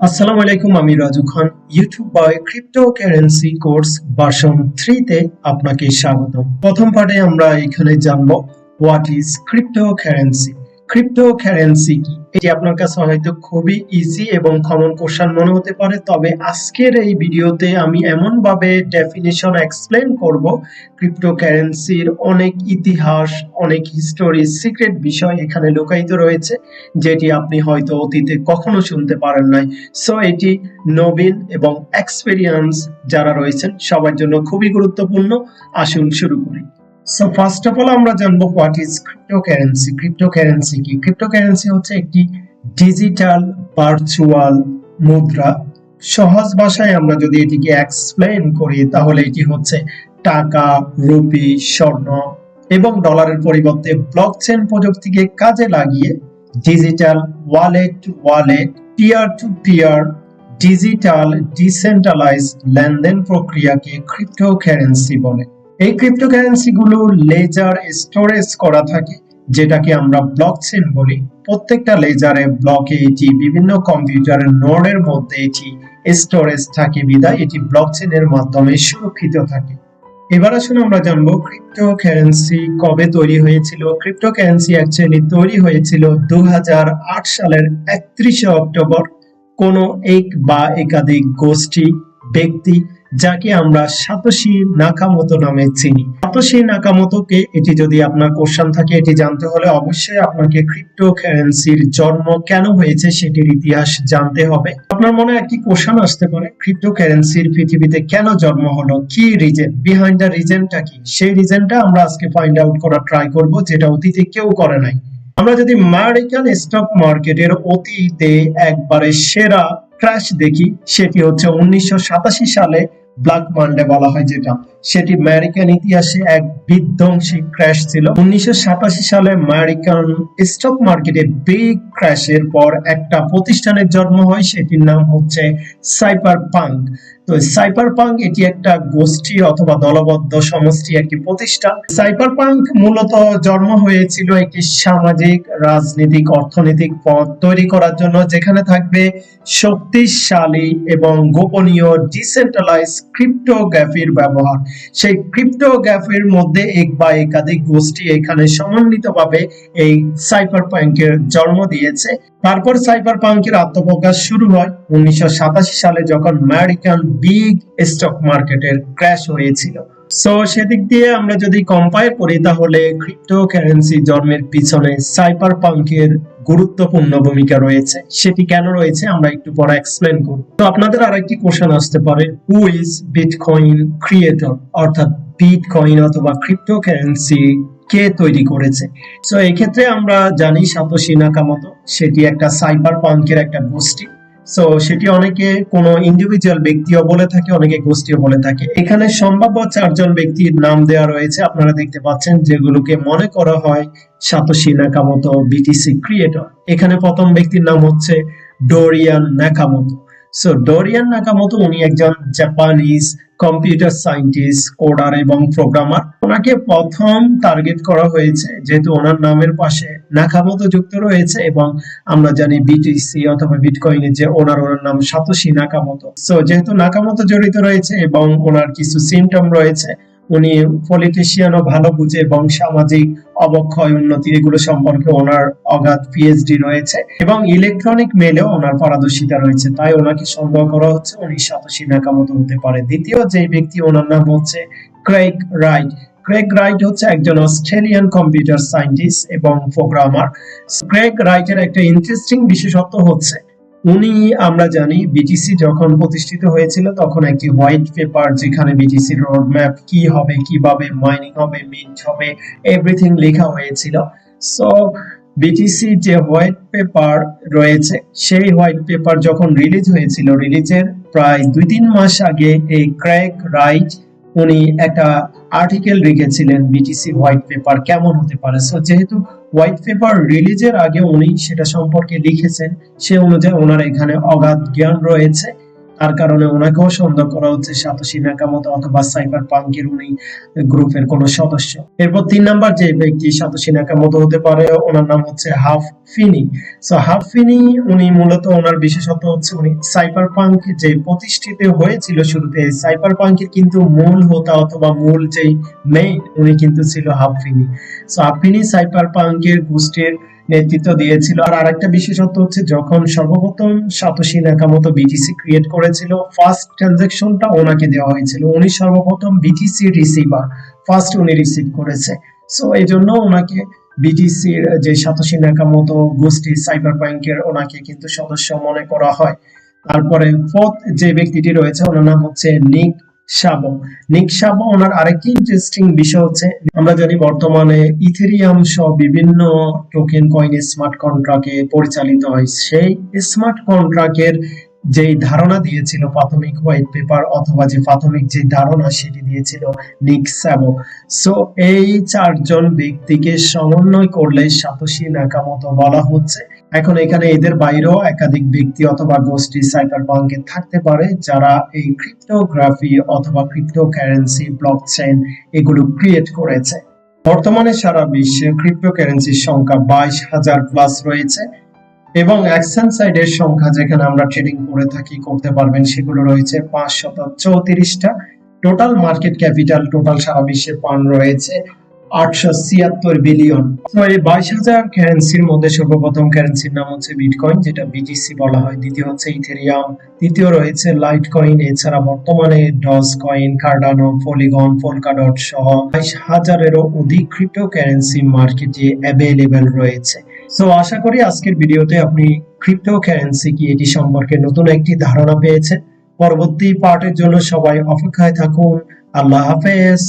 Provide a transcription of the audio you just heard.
আসসালামু আলাইকুম, আমি Raju Khan. YouTube by cryptocurrency course version 3 তে আপনাকে স্বাগতম। প্রথম পার্টে আমরা এখানে জানবো হোয়াট ইজ ক্রিপ্টোকারেন্সি। ক্রিপ্টোকারেন্সি কি? এটি আপনার কাছে হয়তো খুবই ইজি এবং কমন কোশ্চেন মনে হতে পারে, তবে আজকের এই ভিডিওতে আমি এমন ভাবে ডেফিনিশন এক্সপ্লেন করব, ক্রিপ্টোকারেন্সির অনেক ইতিহাস, অনেক হিস্টোরি, সিক্রেট বিষয় এখানে লুকায়িত রয়েছে, যেটি আপনি হয়তো অতীতে কখনো শুনতে পারেন নাই। সো এটি নবীন এবং এক্সপেরিয়েন্স যারা রয়েছেন সবার জন্য খুবই গুরুত্বপূর্ণ। আসুন শুরু করি। সো ফার্স্ট অফ অল আমরা জানবো হোয়াট ইজ ক্রিপ্টোকারেন্সি। ক্রিপ্টোকারেন্সি কি? ক্রিপ্টোকারেন্সি হচ্ছে একটি ডিজিটাল ভার্চুয়াল মুদ্রা। সহজ ভাষায় আমরা যদি এটিকে এক্সপ্লেন করি তাহলে এটি হচ্ছে টাকা, রুপি, স্বর্ণ এবং ডলারের পরিবর্তে ব্লকচেন প্রযুক্তিকে কাজে লাগিয়ে digital wallet to wallet, peer to peer, digital decentralise লেনদেন প্রক্রিয়াকে ক্রিপ্টোকারেন্সি বলে। এই ক্রিপ্টোকারেন্সি গুলো লেজার স্টোরেজ করা থাকে, যেটাকে আমরা ব্লকচেন বলি। প্রত্যেকটা লেজারে ব্লকে এটি বিভিন্ন কম্পিউটারের নোডের মধ্যে এটি স্টোরেজ থাকে, বিধায় এটি ব্লকচেনের মাধ্যমে সুরক্ষিত থাকে। এবার আসুন আমরা জানবো ক্রিপ্টোকারেন্সি কবে তৈরি হয়েছিল। ক্রিপ্টোকারেন্সি অ্যাকচুয়ালি তৈরি হয়েছিল 2008 সালের 31শে অক্টোবর। কোনো এক বা একাধিক গোষ্ঠী, ব্যক্তি, যাকে আমরা সাতোশি নাকামোতো নামে চিনি। সাতোশি নাকামোতোকে, এটি যদি আপনার কোশ্চেন থাকে, এটি জানতে হলে অবশ্যই আপনাকে ক্রিপ্টোকারেন্সির জন্ম কেন হয়েছে সেটির ইতিহাস জানতে হবে। আপনার মনে একটি কোশ্চেন আসতে পারে, ক্রিপ্টোকারেন্সির পৃথিবীতে কেন জন্ম হলো, কি রিজন, বিহাইন্ড দ্য রিজনটা কি? সেই রিজনটা আমরা আজকে ফাইন্ড আউট করার ট্রাই করব, যেটা অতীতে কেউ করে নাই। আমরা যদি আমেরিকান স্টক মার্কেটের অতীতে একবারে সেরা ক্র্যাশ দেখি, সেটি হচ্ছে 1987 সালে ব্ল্যাক মানডে বলা হয়, যেটা সেটি আমেরিকান ইতিহাসে এক বিধ্বংসী ক্র্যাশ ছিল। 1987 সালে আমেরিকান স্টক মার্কেটে বিগ ক্র্যাশের পর একটা প্রতিষ্ঠানের জন্ম হয়, সেটির নাম হচ্ছে সাইবারপাঙ্ক। তো সাইবারপাঙ্ক এটি একটা গোষ্ঠী অথবা দলবদ্ধ সমষ্টি, একটি প্রতিষ্ঠান। সাইবারপাঙ্ক মূলত জন্ম হয়েছিল একটি সামাজিক, রাজনৈতিক, অর্থনৈতিক পথ তৈরি করার জন্য, যেখানে থাকবে শক্তিশালী এবং গোপনীয় ডিসেন্ট্রালাইজ ক্রিপ্টোগ্রাফির ব্যবহার। সেই ক্রিপ্টোগ্রাফির মধ্যে এক বা একাধিক গোষ্ঠী এখানে সমন্বিতভাবে এই সাইবারপাঙ্কের জন্ম দিয়েছে। তারপর সাইবারপাঙ্কের আত্মপ্রকাশ শুরু হয় 1987 সালে, যখন আমেরিকান বিগ স্টক মার্কেটের ক্র্যাশ হয়েছিল। সো সেদিক দিয়ে আমরা যদি কম্পেয়ার করি তাহলে ক্রিপ্টোকারেন্সি জন্মের পিছনে সাইবারপাঙ্কের গুরুত্বপূর্ণ ভূমিকা রয়েছে। সেটি কেন রয়েছে আমরা একটু পরে এক্সপ্লেন করব। তো আপনাদের আরেকটি কোশ্চেন আসতে পারে, হু ইজ বিটকয়েন ক্রিয়েটর, অর্থাৎ বিটকয়েন অথবা ক্রিপ্টোকারেন্সি কে তৈরি করেছে? সো এই ক্ষেত্রে আমরা জানি সাতোশি নাকামোতো, সেটি একটা সাইবারপাঙ্কের একটা গোষ্ঠী। সো সেটি অনেকে কোনো ইন্ডিভিজুয়াল ব্যক্তিও বলে থাকে, অনেকে গোষ্ঠীও বলে থাকে। এখানে সম্ভাব্য 4 জন ব্যক্তির নাম দেওয়া রয়েছে, আপনারা দেখতে পাচ্ছেন, যেগুলোকে মনে করা হয় সাতোশি নাকামোতো বিটিসি ক্রিয়েটর। এখানে প্রথম ব্যক্তির নাম হচ্ছে ডোরিয়ান নাকামোতো। সো ডোরিয়ান নাকামোতো উনি একজন জাপানিজ কম্পিউটার সায়েন্টিস্ট, কোডার এবং প্রোগ্রামার। ওনাকে প্রথম টার্গেট করা হয়েছে যেহেতু ওনার নামের পাশে নাকামোতো যুক্ত রয়েছে, এবং আমরা জানি বিটিসি অথবা বিটকয়েনের যে ওনার নাম সাতোশি নাকামোতো। সো যেহেতু নাকামোতো জড়িত রয়েছে এবং ওনার কিছু সিম্পটম রয়েছে, উনি পলিটিশিয়ানও ভালো বুঝে এবং সামাজিক অবক্ষয়, উন্নতি, এগুলো সম্পর্কে ওনার অগাধ পিএইচডি রয়েছে, এবং ইলেকট্রনিক মেলেও ওনার পারদর্শিতা রয়েছে। তাই ওনাকে সন্দেহ করা হচ্ছে উনি সাতোশি নাকামোতো হতে পারে। দ্বিতীয় যে ব্যক্তি, ওনার নাম হচ্ছে ক্রেগ রাইট। ক্রেগ রাইট হচ্ছে একজন অস্ট্রেলিয়ান কম্পিউটার সায়েন্টিস্ট এবং প্রোগ্রামার। ক্রেগ রাইটের একটা ইন্টারেস্টিং বিশেষত্ব হচ্ছে, উনি, আমরা জানি বিটিসি যখন প্রতিষ্ঠিত হয়েছিল তখন একটি হোয়াইট পেপার, যেখানে বিটিসির রোড ম্যাপ কি হবে, কিভাবে মাইনিং হবে, মিন্ট হবে, এভরিথিং লেখা হয়েছিল। সো বিটিসি যে হোয়াইট পেপার রয়েছে, সেই হোয়াইট পেপার যখন রিলিজ হয়েছিল, রিলিজের প্রায় 2-3 মাস আগে এই ক্রেগ রাইট উনি একটা আর্টিকেল লিখেছিলেন বিটিসি হোয়াইট পেপার কেমন হতে পারে। সো যেহেতু হোয়াইট পেপার রিলিজের আগে উনি সেটা সম্পর্কে লিখেছেন, সে অনুযায়ী ওনার এখানে অগাধ জ্ঞান রয়েছে। তার কারণে ওনাকেও সন্দেহ করা হচ্ছে সাতোশি নাকামোতো অথবা সাইবার পাঙ্কের উনি গ্রুপের কোনো সদস্য। এরপর 3 নাম্বার যে ব্যক্তি সাতোশি নাকামোতো হতে পারে ওনার নাম হচ্ছে হাফ ফিনি। সো হাফ ফিনি উনি মূলত ওনার বিশেষত্ব হচ্ছে উনি সাইবার পাঙ্ক যে প্রতিষ্ঠিত হয়েছিল শুরুতে, সাইবার পাঙ্কের কিন্তু মূল হোতা অথবা মূল যেই মেইন উনি কিন্তু ছিল হাফ ফিনি। সো হাফ ফিনি সাইবার পাঙ্কের গোষ্ঠীর নেতৃত্ব দিয়েছিল। আর আরেকটা বিশেষত্ব হচ্ছে যখন সর্বপ্রথম সাতোশি নাকামোতো বিটিসি ক্রিয়েট করেছিল ফার্স্ট ট্রানজাকশনটা ওনাকে দেওয়া হয়েছিল, উনি সর্বপ্রথম বিটিসি রিসিভার ফার্স্ট উনি রিসিভ করেছে। সো এই জন্য ওনাকে বিটিসির যে সাতোশি নাকামোতো গোষ্ঠী সাইবার পাঙ্কের ওনাকে কিন্তু সদস্য মনে করা হয়। তারপরে ফোর্থ যে ব্যক্তিটি রয়েছে ওনার নাম হচ্ছে নিক শাবো। নিক শাবো ওনার আরেকটি ইন্টারেস্টিং বিষয় হচ্ছে আমরা জানি বর্তমানে ইথেরিয়াম সহ বিভিন্ন টোকেন কয়েন স্মার্ট কন্ট্রাক্টে পরিচালিত হয়। সেই স্মার্ট কন্ট্রাক্টের যেই ধারণা দিয়েছিল প্রাথমিক হোয়াইট পেপার অথবা যে প্রাথমিক যে ধারণা সেটি দিয়েছিল নিক শাবো। সো এই চারজন ব্যক্তিকে সমন্বয় করলে সাতোশি নাকামোতো বলা হচ্ছে। এখন এখানে এদের বাইরেও একাধিক ব্যক্তি অথবা গোষ্ঠী সাইবার পাঙ্কে থাকতে পারে যারা এই ক্রিপ্টোগ্রাফি অথবা ক্রিপ্টোকারেন্সি ব্লকচেইন এগুলো ক্রিয়েট করেছে। বর্তমানে সারা বিশ্বে ক্রিপ্টোকারেন্সির সংখ্যা 22,000 প্লাস রয়েছে এবং এক্সচেঞ্জ সাইটের সংখ্যা যেখানে আমরা ট্রেডিং করে থাকি করতে পারবেন সেগুলো রয়েছে 534টা। টোটাল মার্কেট ক্যাপিটাল টোটাল সারা বিশ্বে পান রয়েছে 876 বিলিয়ন। তো এই 22,000 কারেন্সির মধ্যে সর্বপ্রথম কারেন্সির নাম হচ্ছে বিটকয়েন যেটা বিটিসি বলা হয়, দ্বিতীয় হচ্ছে ইথেরিয়াম, তৃতীয় রয়েছে লাইট কয়েন, এছাড়া বর্তমানে ডজ কয়েন, কার্ডানো, পলিগন, পোলকাডট সহ 22,000-এরও অধিক ক্রিপ্টো কারেন্সি মার্কেটে অ্যাভেলেবেল রয়েছে। সো আশা করি আজকের ভিডিওতে আপনি ক্রিপ্টো কারেন্সি কি এটি সম্পর্কে নতুন একটি ধারণা পেয়েছেন। পরবর্তী পার্টের জন্য সবাই অপেক্ষায় থাকুন। আল্লাহ হাফেজ।